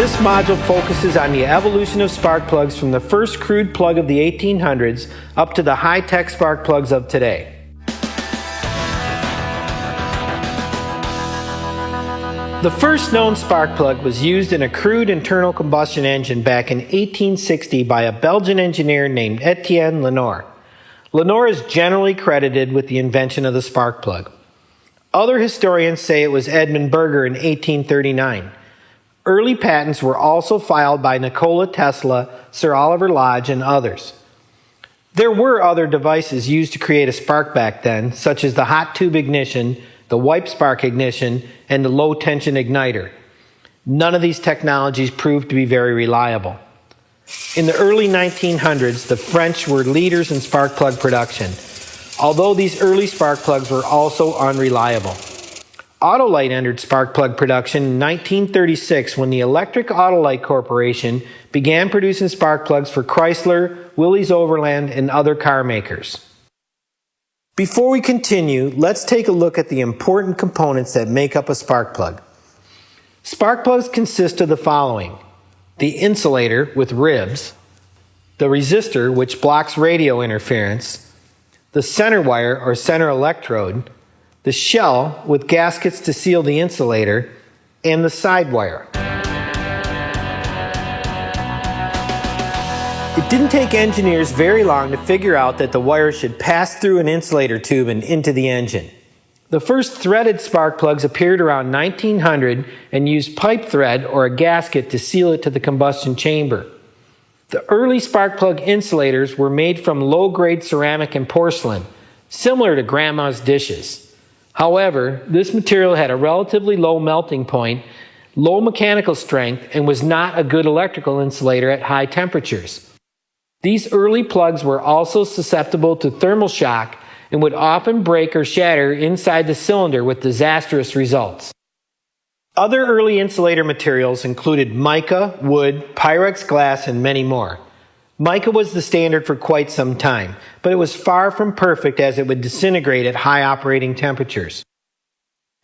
This module focuses on the evolution of spark plugs from the first crude plug of the 1800s up to the high-tech spark plugs of today. The first known spark plug was used in a crude internal combustion engine back in 1860 by a Belgian engineer named Etienne Lenoir. Lenoir is generally credited with the invention of the spark plug. Other historians say it was Edmund Berger in 1839. Early patents were also filed by Nikola Tesla, Sir Oliver Lodge, and others. There were other devices used to create a spark back then, such as the hot tube ignition, the wipe spark ignition, and the low tension igniter. None of these technologies proved to be very reliable. In the early 1900s, the French were leaders in spark plug production, although these early spark plugs were also unreliable. Autolite entered spark plug production in 1936 when the Electric Autolite Corporation began producing spark plugs for Chrysler, Willys Overland, and other car makers. Before we continue, let's take a look at the important components that make up a spark plug. Spark plugs consist of the following: the insulator with ribs, the resistor which blocks radio interference, the center wire or center electrode, the shell with gaskets to seal the insulator, and the side wire. It didn't take engineers very long to figure out that the wire should pass through an insulator tube and into the engine. The first threaded spark plugs appeared around 1900 and used pipe thread or a gasket to seal it to the combustion chamber. The early spark plug insulators were made from low-grade ceramic and porcelain, similar to grandma's dishes. However, this material had a relatively low melting point, low mechanical strength, and was not a good electrical insulator at high temperatures. These early plugs were also susceptible to thermal shock and would often break or shatter inside the cylinder with disastrous results. Other early insulator materials included mica, wood, Pyrex glass, and many more. Mica was the standard for quite some time, but it was far from perfect as it would disintegrate at high operating temperatures.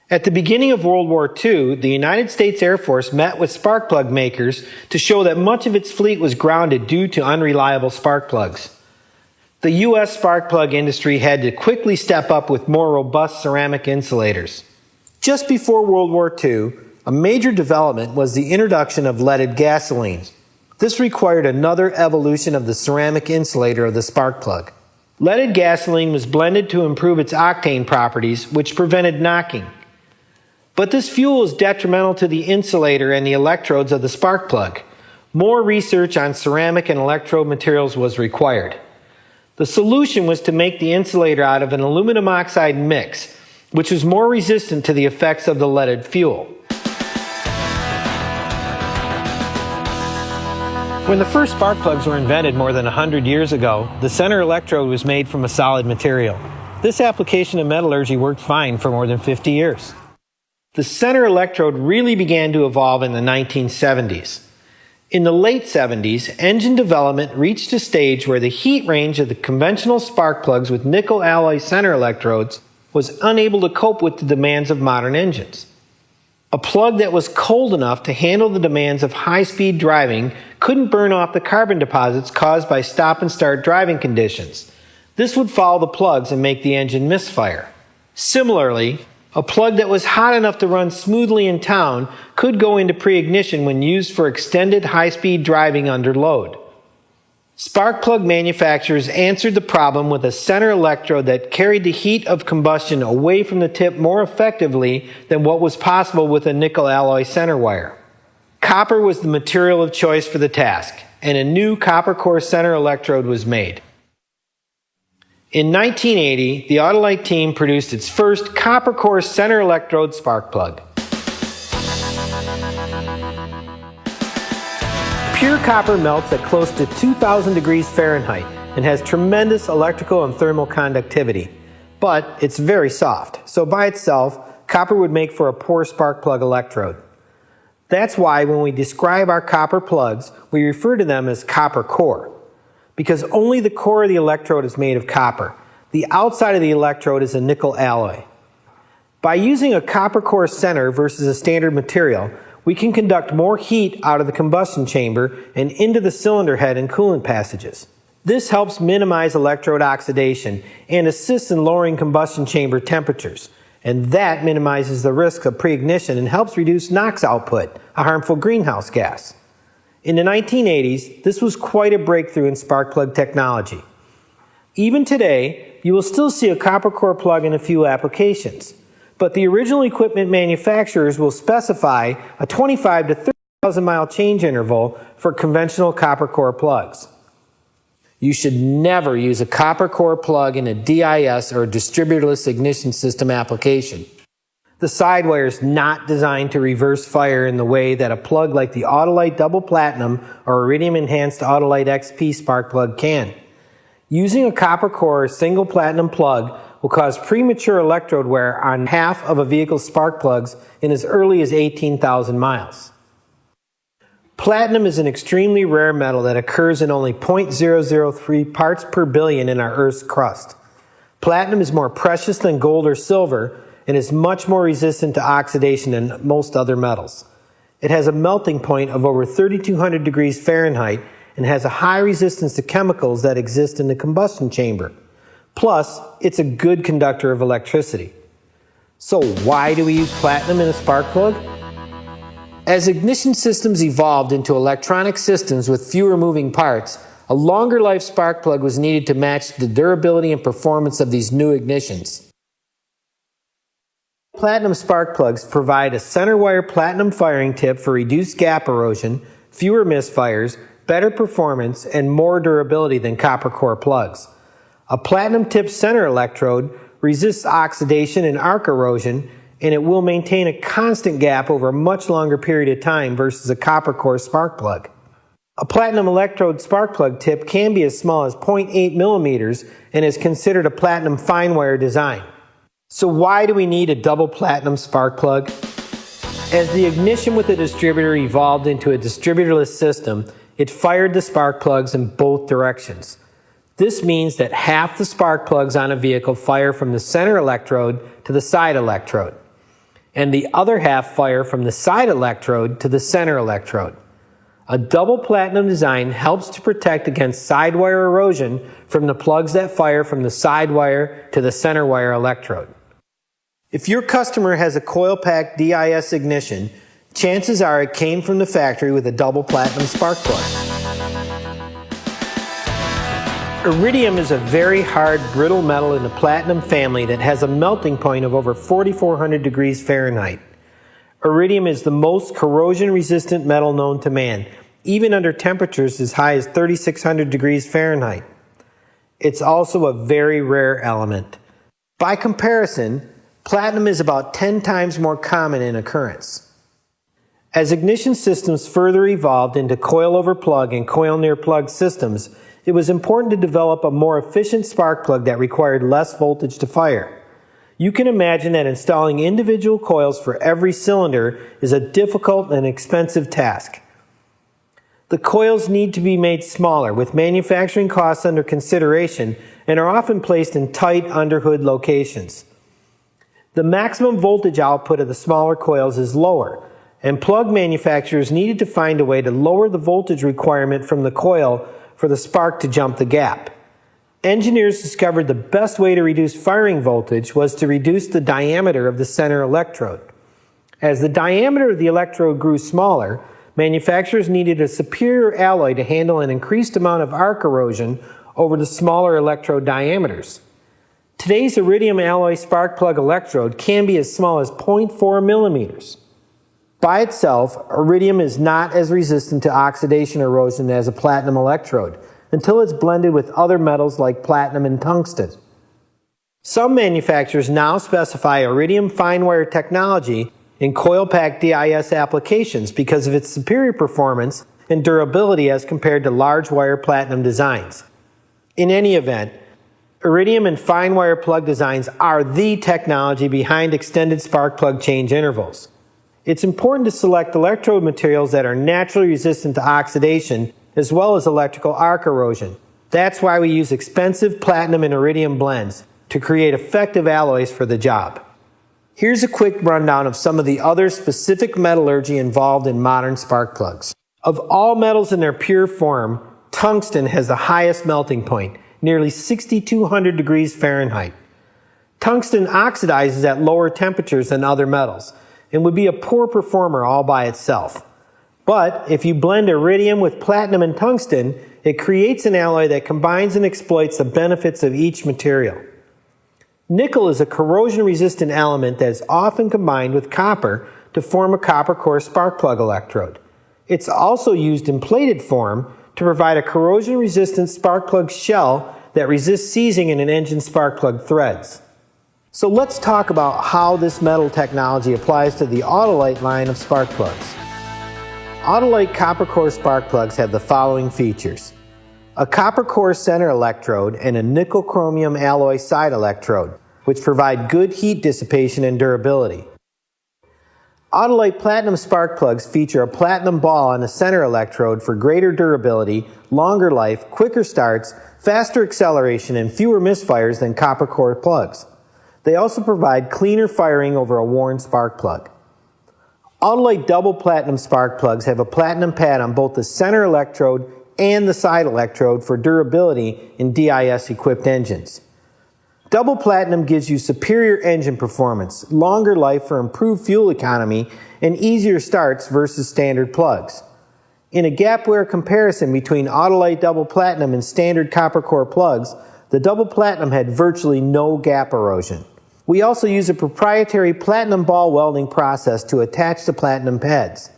At the beginning of World War II, the United States Air Force met with spark plug makers to show that much of its fleet was grounded due to unreliable spark plugs. The U.S. spark plug industry had to quickly step up with more robust ceramic insulators. Just before World War II, a major development was the introduction of leaded gasoline. This required another evolution of the ceramic insulator of the spark plug. Leaded gasoline was blended to improve its octane properties, which prevented knocking. But this fuel is detrimental to the insulator and the electrodes of the spark plug. More research on ceramic and electrode materials was required. The solution was to make the insulator out of an aluminum oxide mix, which was more resistant to the effects of the leaded fuel. When the first spark plugs were invented more than 100 years ago, the center electrode was made from a solid material. This application of metallurgy worked fine for more than 50 years. The center electrode really began to evolve in the 1970s. In the late 70s, engine development reached a stage where the heat range of the conventional spark plugs with nickel alloy center electrodes was unable to cope with the demands of modern engines. A plug that was cold enough to handle the demands of high-speed driving couldn't burn off the carbon deposits caused by stop-and-start driving conditions. This would foul the plugs and make the engine misfire. Similarly, a plug that was hot enough to run smoothly in town could go into pre-ignition when used for extended high-speed driving under load. Spark plug manufacturers answered the problem with a center electrode that carried the heat of combustion away from the tip more effectively than what was possible with a nickel alloy center wire. Copper was the material of choice for the task, and a new copper core center electrode was made. In 1980, the Autolite team produced its first copper core center electrode spark plug. Pure copper melts at close to 2,000 degrees Fahrenheit and has tremendous electrical and thermal conductivity. But it's very soft, so by itself, copper would make for a poor spark plug electrode. That's why when we describe our copper plugs, we refer to them as copper core, because only the core of the electrode is made of copper. The outside of the electrode is a nickel alloy. By using a copper core center versus a standard material, we can conduct more heat out of the combustion chamber and into the cylinder head and coolant passages. This helps minimize electrode oxidation and assists in lowering combustion chamber temperatures, and that minimizes the risk of pre-ignition and helps reduce NOx output, a harmful greenhouse gas. In the 1980s, this was quite a breakthrough in spark plug technology. Even today, you will still see a copper core plug in a few applications, but the original equipment manufacturers will specify a 25 to 30,000 mile change interval for conventional copper core plugs. You should never use a copper core plug in a DIS or distributorless ignition system application. The sidewire is not designed to reverse fire in the way that a plug like the Autolite Double Platinum or Iridium Enhanced Autolite XP spark plug can. Using a copper core single platinum plug will cause premature electrode wear on half of a vehicle's spark plugs in as early as 18,000 miles. Platinum is an extremely rare metal that occurs in only 0.003 parts per billion in our Earth's crust. Platinum is more precious than gold or silver and is much more resistant to oxidation than most other metals. It has a melting point of over 3,200 degrees Fahrenheit and has a high resistance to chemicals that exist in the combustion chamber. Plus, it's a good conductor of electricity. So why do we use platinum in a spark plug? As ignition systems evolved into electronic systems with fewer moving parts, a longer life spark plug was needed to match the durability and performance of these new ignitions. Platinum spark plugs provide a center wire platinum firing tip for reduced gap erosion, fewer misfires, better performance, and more durability than copper core plugs. A platinum tipped center electrode resists oxidation and arc erosion, and it will maintain a constant gap over a much longer period of time versus a copper core spark plug. A platinum electrode spark plug tip can be as small as 0.8 millimeters and is considered a platinum fine wire design. So why do we need a double platinum spark plug? As the ignition with a distributor evolved into a distributorless system, it fired the spark plugs in both directions. This means that half the spark plugs on a vehicle fire from the center electrode to the side electrode, and the other half fire from the side electrode to the center electrode. A double platinum design helps to protect against sidewire erosion from the plugs that fire from the side wire to the center wire electrode. If your customer has a coil-packed DIS ignition, chances are it came from the factory with a double platinum spark plug. Iridium is a very hard, brittle metal in the platinum family that has a melting point of over 4,400 degrees Fahrenheit. Iridium is the most corrosion-resistant metal known to man, even under temperatures as high as 3,600 degrees Fahrenheit. It's also a very rare element. By comparison, platinum is about 10 times more common in occurrence. As ignition systems further evolved into coil-over-plug and coil-near-plug systems, it was important to develop a more efficient spark plug that required less voltage to fire. You can imagine that installing individual coils for every cylinder is a difficult and expensive task. The coils need to be made smaller, with manufacturing costs under consideration, and are often placed in tight underhood locations. The maximum voltage output of the smaller coils is lower, and plug manufacturers needed to find a way to lower the voltage requirement from the coil for the spark to jump the gap. Engineers discovered the best way to reduce firing voltage was to reduce the diameter of the center electrode. As the diameter of the electrode grew smaller, manufacturers needed a superior alloy to handle an increased amount of arc erosion over the smaller electrode diameters. Today's iridium alloy spark plug electrode can be as small as 0.4 millimeters. By itself, iridium is not as resistant to oxidation erosion as a platinum electrode until it's blended with other metals like platinum and tungsten. Some manufacturers now specify iridium fine wire technology in coil-packed DIS applications because of its superior performance and durability as compared to large wire platinum designs. In any event, iridium and fine wire plug designs are the technology behind extended spark plug change intervals. It's important to select electrode materials that are naturally resistant to oxidation as well as electrical arc erosion. That's why we use expensive platinum and iridium blends to create effective alloys for the job. Here's a quick rundown of some of the other specific metallurgy involved in modern spark plugs. Of all metals in their pure form, tungsten has the highest melting point, nearly 6,200 degrees Fahrenheit. Tungsten oxidizes at lower temperatures than other metals and would be a poor performer all by itself. But if you blend iridium with platinum and tungsten, it creates an alloy that combines and exploits the benefits of each material. Nickel is a corrosion-resistant element that is often combined with copper to form a copper core spark plug electrode. It's also used in plated form to provide a corrosion-resistant spark plug shell that resists seizing in an engine spark plug threads. So let's talk about how this metal technology applies to the Autolite line of spark plugs. Autolite copper core spark plugs have the following features: a copper core center electrode and a nickel chromium alloy side electrode, which provide good heat dissipation and durability. Autolite platinum spark plugs feature a platinum ball on the center electrode for greater durability, longer life, quicker starts, faster acceleration, and fewer misfires than copper core plugs. They also provide cleaner firing over a worn spark plug. Autolite double platinum spark plugs have a platinum pad on both the center electrode and the side electrode for durability in DIS-equipped engines. Double platinum gives you superior engine performance, longer life for improved fuel economy, and easier starts versus standard plugs. In a gap wear comparison between Autolite double platinum and standard copper core plugs, the double platinum had virtually no gap erosion. We also use a proprietary platinum ball welding process to attach the platinum pads.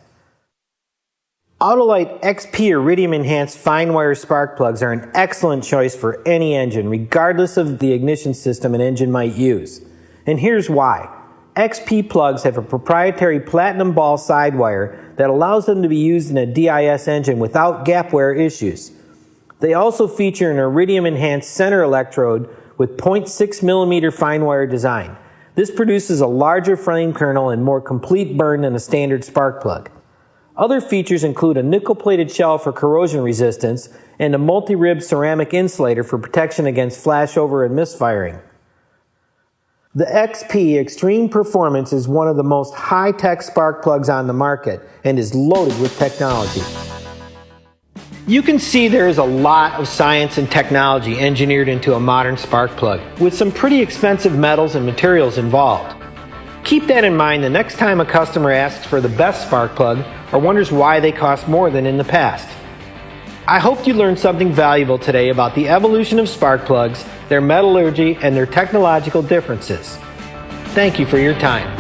Autolite XP iridium-enhanced fine wire spark plugs are an excellent choice for any engine, regardless of the ignition system an engine might use. And here's why. XP plugs have a proprietary platinum ball sidewire that allows them to be used in a DIS engine without gap wear issues. They also feature an iridium-enhanced center electrode with 0.6 millimeter fine wire design. This produces a larger flame kernel and more complete burn than a standard spark plug. Other features include a nickel-plated shell for corrosion resistance and a multi-rib ceramic insulator for protection against flashover and misfiring. The XP Extreme Performance is one of the most high-tech spark plugs on the market and is loaded with technology. You can see there is a lot of science and technology engineered into a modern spark plug, with some pretty expensive metals and materials involved. Keep that in mind the next time a customer asks for the best spark plug or wonders why they cost more than in the past. I hope you learned something valuable today about the evolution of spark plugs, their metallurgy, and their technological differences. Thank you for your time.